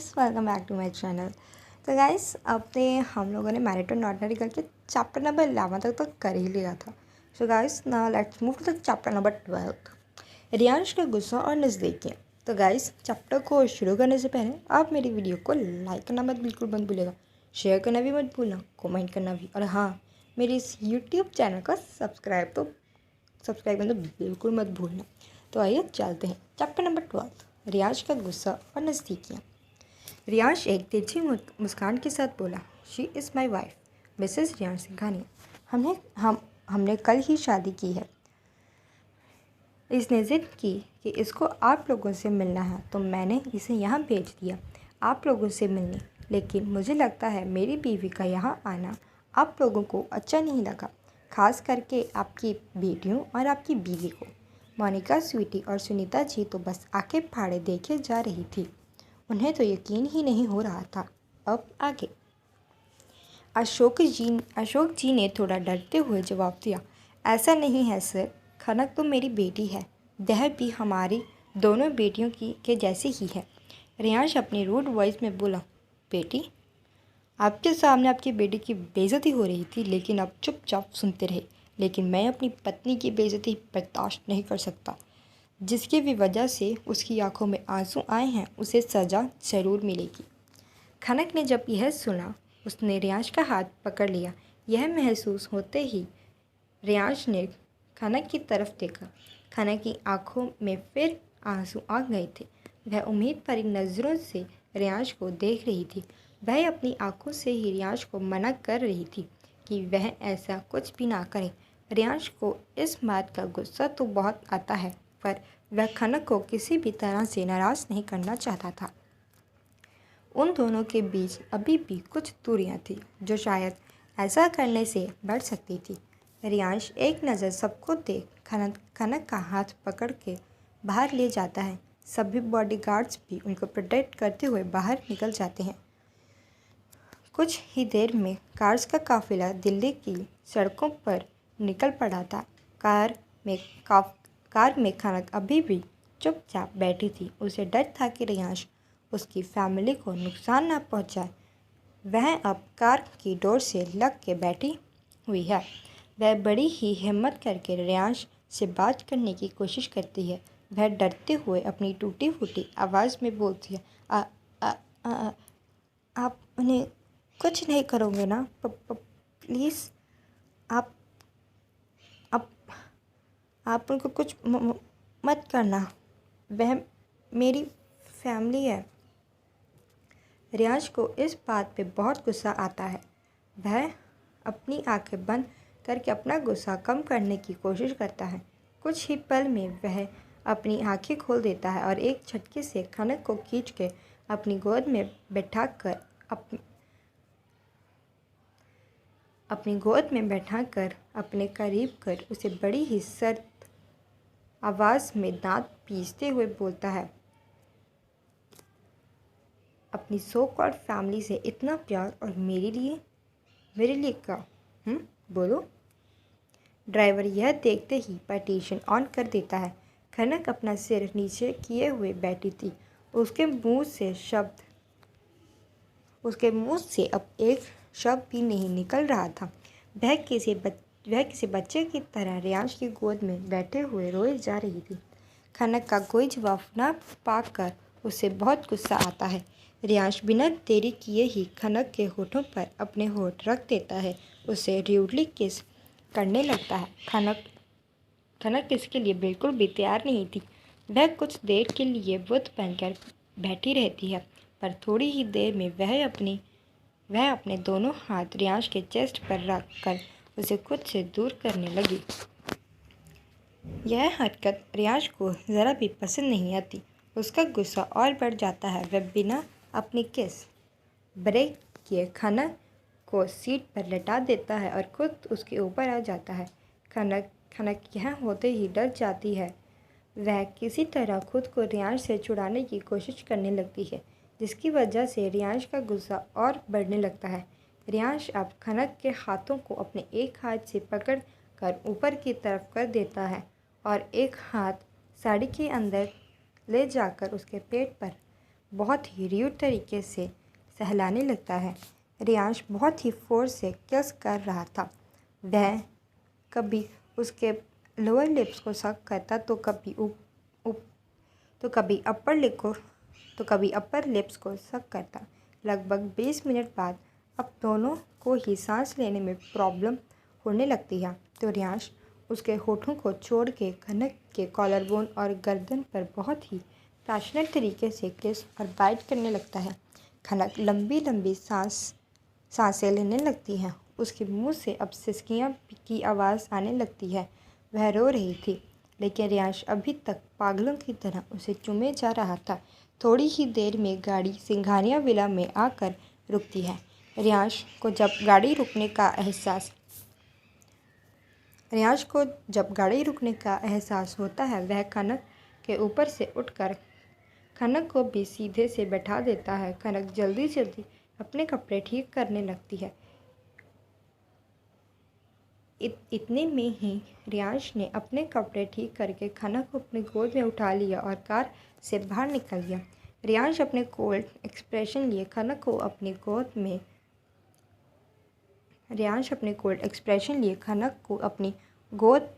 Guys, welcome back to my channel. तो guys, अपने हम लोगों ने मैरिड एंड ऑर्डिनरी करके चैप्टर नंबर 11 तक तो कर ही लिया था। So guys, now let's move to the chapter number 12, Riyansh का गुस्सा और नज़दीकियाँ। तो गाइस, चैप्टर को शुरू करने से पहले आप मेरी वीडियो को लाइक करना बिल्कुल मत भूलिएगा, शेयर करना भी मत भूलना, कमेंट करना भी, और हाँ, मेरे इस यूट्यूब चैनल का सब्सक्राइब करना बिल्कुल मत भूलना। तो आइए चलते हैं चैप्टर नंबर 12, रियांश का गुस्सा और नज़दीकियाँ। रियांश एक तिरछी मुस्कान के साथ बोला, she is my wife, Mrs Riyansh Singhania. हमने कल ही शादी की है। इसने ज़िद की कि इसको आप लोगों से मिलना है, तो मैंने इसे यहाँ भेज दिया आप लोगों से मिलने। लेकिन मुझे लगता है मेरी बीवी का यहाँ आना आप लोगों को अच्छा नहीं लगा, खास करके आपकी बेटियों और आपकी बीवी को। मोनिका, स्वीटी और सुनीता जी तो बस आंखें फाड़े देखे जा रही थी। उन्हें तो यकीन ही नहीं हो रहा था। अब आगे अशोक जी ने थोड़ा डरते हुए जवाब दिया, ऐसा नहीं है सर, खनक तो मेरी बेटी है, वह भी हमारी दोनों बेटियों के जैसी ही है। रियांश अपनी रूड वॉइस में बोला, बेटी? आपके सामने आपकी बेटी की बेइज्जती हो रही थी, लेकिन आप चुपचाप सुनते रहे। लेकिन मैं अपनी पत्नी की बेइज्जती बर्दाश्त नहीं कर सकता। जिसकी भी वजह से उसकी आंखों में आंसू आए हैं, उसे सज़ा ज़रूर मिलेगी। खनक ने जब यह सुना, उसने रियांश का हाथ पकड़ लिया। यह महसूस होते ही रियांश ने खनक की तरफ देखा। खनक की आंखों में फिर आंसू आ गए थे। वह उम्मीद भरी नज़रों से रियांश को देख रही थी। वह अपनी आंखों से ही रियांश को मना कर रही थी कि वह ऐसा कुछ भी ना करे। रियांश को इस बात का गुस्सा तो बहुत आता है, पर वह खनक को किसी भी तरह से नाराज़ नहीं करना चाहता था। उन दोनों के बीच अभी भी कुछ दूरियां थी जो शायद ऐसा करने से बढ़ सकती थी। रियांश एक नज़र सबको देख खनक का हाथ पकड़ के बाहर ले जाता है। सभी बॉडीगार्ड्स भी उनको प्रोटेक्ट करते हुए बाहर निकल जाते हैं। कुछ ही देर में कार्स का काफिला दिल्ली की सड़कों पर निकल पड़ा था। कार में खनक अभी भी चुपचाप बैठी थी। उसे डर था कि रियांश उसकी फैमिली को नुकसान न पहुंचाए। वह अब कार की डोर से लग के बैठी हुई है। वह बड़ी ही हिम्मत करके रियांश से बात करने की कोशिश करती है। वह डरते हुए अपनी टूटी फूटी आवाज़ में बोलती है, आप उन्हें कुछ नहीं करोगे ना? प्लीज़ आप उनको कुछ मत करना, वह मेरी फैमिली है। रियांश को इस बात पे बहुत गुस्सा आता है। वह अपनी आंखें बंद करके अपना गुस्सा कम करने की कोशिश करता है। कुछ ही पल में वह अपनी आंखें खोल देता है और एक झटके से खनक को खींच के अपनी गोद में बैठाकर अपने करीब कर उसे बड़ी ही सर्द आवाज़ में दांत पीसते हुए बोलता है, अपनी सो कॉल्ड फैमिली से इतना प्यार और मेरे लिए क्या? बोलो। ड्राइवर यह देखते ही पार्टीशन ऑन कर देता है। खनक अपना सिर नीचे किए हुए बैठी थी। उसके मुंह से अब एक शब्द भी नहीं निकल रहा था। वह किसी बच्चे की तरह रियांश की गोद में बैठे हुए रोए जा रही थी। खनक का कोई जवाब न पाकर उसे बहुत गुस्सा आता है। रियांश बिना देरी किए ही खनक के होठों पर अपने होठ रख देता है। उसे र्यूडली किस करने लगता है। खनक इसके लिए बिल्कुल भी तैयार नहीं थी। वह कुछ देर के लिए बुत बनकर बैठी रहती है, पर थोड़ी ही देर में वह अपने दोनों हाथ रियांश के चेस्ट पर रख कर उसे खुद से दूर करने लगी। यह हरकत रियांश को ज़रा भी पसंद नहीं आती। उसका गुस्सा और बढ़ जाता है। वह बिना अपनी किस ब्रेक किए खनक को सीट पर लेटा देता है और खुद उसके ऊपर आ जाता है। खनक यह होते ही डर जाती है। वह किसी तरह खुद को रियांश से छुड़ाने की कोशिश करने लगती है, जिसकी वजह से रियांश का गुस्सा और बढ़ने लगता है। रियांश अब खनक के हाथों को अपने एक हाथ से पकड़ कर ऊपर की तरफ कर देता है और एक हाथ साड़ी के अंदर ले जाकर उसके पेट पर बहुत ही र्यूड तरीके से सहलाने लगता है। रियांश बहुत ही फोर्स से किस कर रहा था। वह कभी उसके लोअर लिप्स को सक करता तो कभी अपर लिप्स को सक करता। लगभग 20 मिनट बाद अब दोनों को ही सांस लेने में प्रॉब्लम होने लगती है तो रियांश उसके होठों को छोड़ के खनक के कॉलर बोन और गर्दन पर बहुत ही पैशनेट तरीके से किस और बाइट करने लगता है। खनक लंबी लंबी सांसें लेने लगती हैं। उसके मुंह से अब सिसकियाँ की आवाज़ आने लगती है। वह रो रही थी लेकिन रियांश अभी तक पागलों की तरह उसे चूमे जा रहा था। थोड़ी ही देर में गाड़ी सिंघानिया विला में आकर रुकती है। रियांश को जब गाड़ी रुकने का एहसास होता है वह खनक के ऊपर से उठकर खनक को भी सीधे से बैठा देता है। खनक जल्दी जल्दी अपने कपड़े ठीक करने लगती है। इतने में ही रियांश ने अपने कपड़े ठीक करके खनक को अपनी गोद में उठा लिया और कार से बाहर निकल गया। रियांश अपने कोल्ड एक्सप्रेशन लिए खनक को अपनी गोद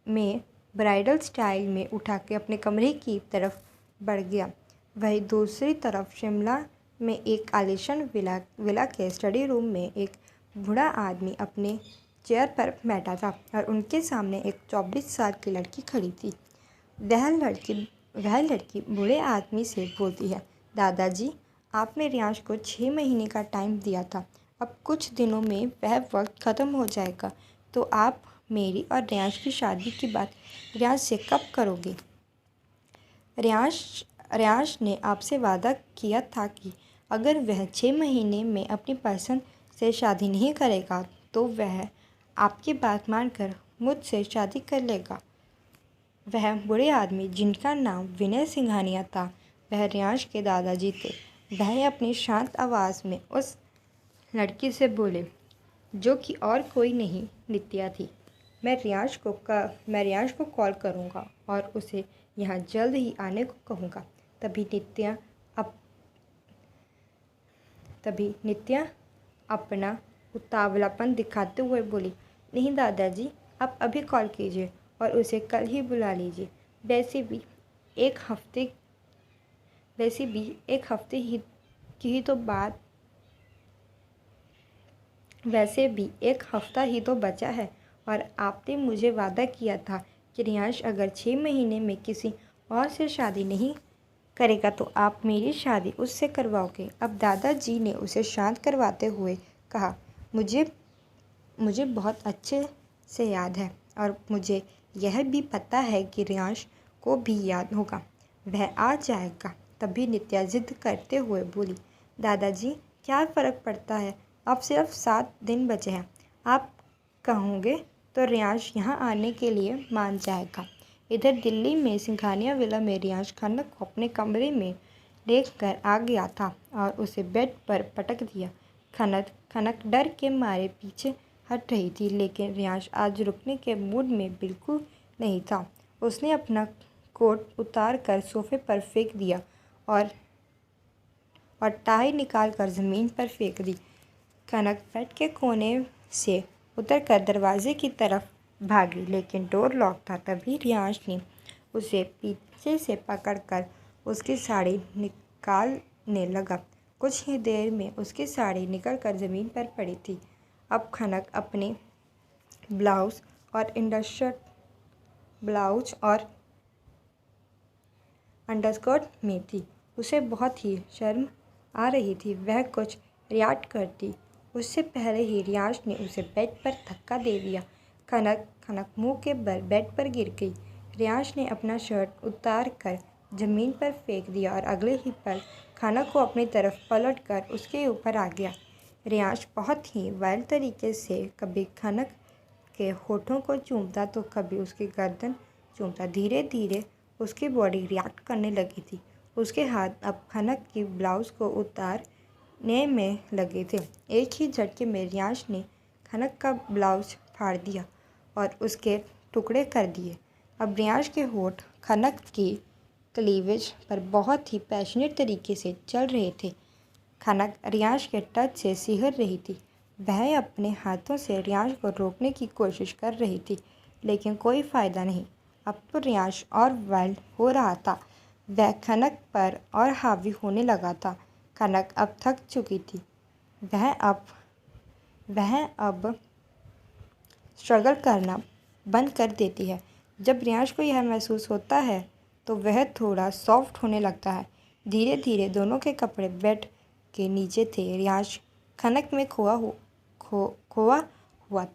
में ब्राइडल स्टाइल में उठा के अपने कमरे की तरफ बढ़ गया। वहीं दूसरी तरफ शिमला में एक आलीशान विला के स्टडी रूम में एक बूढ़ा आदमी अपने चेयर पर बैठा था और उनके सामने एक 24 साल की लड़की खड़ी थी। वह लड़की बूढ़े आदमी से बोलती है, दादाजी, आपने रियांश को 6 महीने का टाइम दिया था। अब कुछ दिनों में वह वक्त ख़त्म हो जाएगा तो आप मेरी और रियांश की शादी की बात रियांश से कब करोगे? रियांश ने आपसे वादा किया था कि अगर वह 6 महीने में अपनी पसंद से शादी नहीं करेगा तो वह आपकी बात मानकर मुझसे शादी कर लेगा। वह बूढ़े आदमी, जिनका नाम विनय सिंघानिया था, वह रियांश के दादाजी थे। वह अपनी शांत आवाज़ में उस लड़की से बोले, जो कि और कोई नहीं नित्या थी। मैं रियांश को कॉल करूँगा और उसे यहाँ जल्द ही आने को कहूँगा। तभी नित्या अपना उतावलापन दिखाते हुए बोली, नहीं दादाजी, आप अभी कॉल कीजिए और उसे कल ही बुला लीजिए। वैसे भी एक हफ्ते की तो बात वैसे भी 1 हफ्ता ही तो बचा है और आपने मुझे वादा किया था कि रियांश अगर 6 महीने में किसी और से शादी नहीं करेगा तो आप मेरी शादी उससे करवाओगे। अब दादाजी ने उसे शांत करवाते हुए कहा, मुझे बहुत अच्छे से याद है और मुझे यह भी पता है कि रियांश को भी याद होगा, वह आ जाएगा। तभी नित्या जिद करते हुए बोली, दादाजी, क्या फ़र्क पड़ता है, अब सिर्फ 7 दिन बचे हैं। आप कहोगे तो रियांश यहाँ आने के लिए मान जाएगा। इधर दिल्ली में सिंघानिया विला में रियांश खनक को अपने कमरे में लेकर आ गया था और उसे बेड पर पटक दिया। खनक डर के मारे पीछे हट रही थी लेकिन रियांश आज रुकने के मूड में बिल्कुल नहीं था। उसने अपना कोट उतार कर सोफे पर फेंक दिया और टाई निकाल कर ज़मीन पर फेंक दी। खनक बेड के कोने से उतरकर दरवाजे की तरफ भागी लेकिन डोर लॉक था। तभी रियांश ने उसे पीछे से पकड़कर उसकी साड़ी निकालने लगा। कुछ ही देर में उसकी साड़ी निकलकर ज़मीन पर पड़ी थी। अब खनक अपने ब्लाउज और अंडरस्कर्ट में थी। उसे बहुत ही शर्म आ रही थी। वह कुछ रिएक्ट करती उससे पहले ही रियांश ने उसे बेड पर धक्का दे दिया। खनक मुंह के बल बेड पर गिर गई। रियांश ने अपना शर्ट उतार कर ज़मीन पर फेंक दिया और अगले ही पल खनक को अपनी तरफ पलट कर उसके ऊपर आ गया। रियांश बहुत ही वाइल्ड तरीके से कभी खनक के होठों को चूमता तो कभी उसकी गर्दन चूमता। धीरे धीरे उसकी बॉडी रिएक्ट करने लगी थी। उसके हाथ अब खनक की ब्लाउज़ को उतारने में लगे थे। एक ही झटके में रियांश ने खनक का ब्लाउज फाड़ दिया और उसके टुकड़े कर दिए। अब रियांश के होठ खनक की क्लीवेज पर बहुत ही पैशनेट तरीके से चल रहे थे। खनक रियांश के टच से सिहर रही थी। वह अपने हाथों से रियांश को रोकने की कोशिश कर रही थी, लेकिन कोई फ़ायदा नहीं। अब तो रियांश और वाइल्ड हो रहा था। वह खनक पर और हावी होने लगा था। खनक अब थक चुकी थी। वह अब स्ट्रगल करना बंद कर देती है। जब रियांश को यह महसूस होता है तो वह थोड़ा सॉफ्ट होने लगता है। धीरे धीरे दोनों के कपड़े बेड के नीचे थे। रियांश खनक में खोआ हुआ था।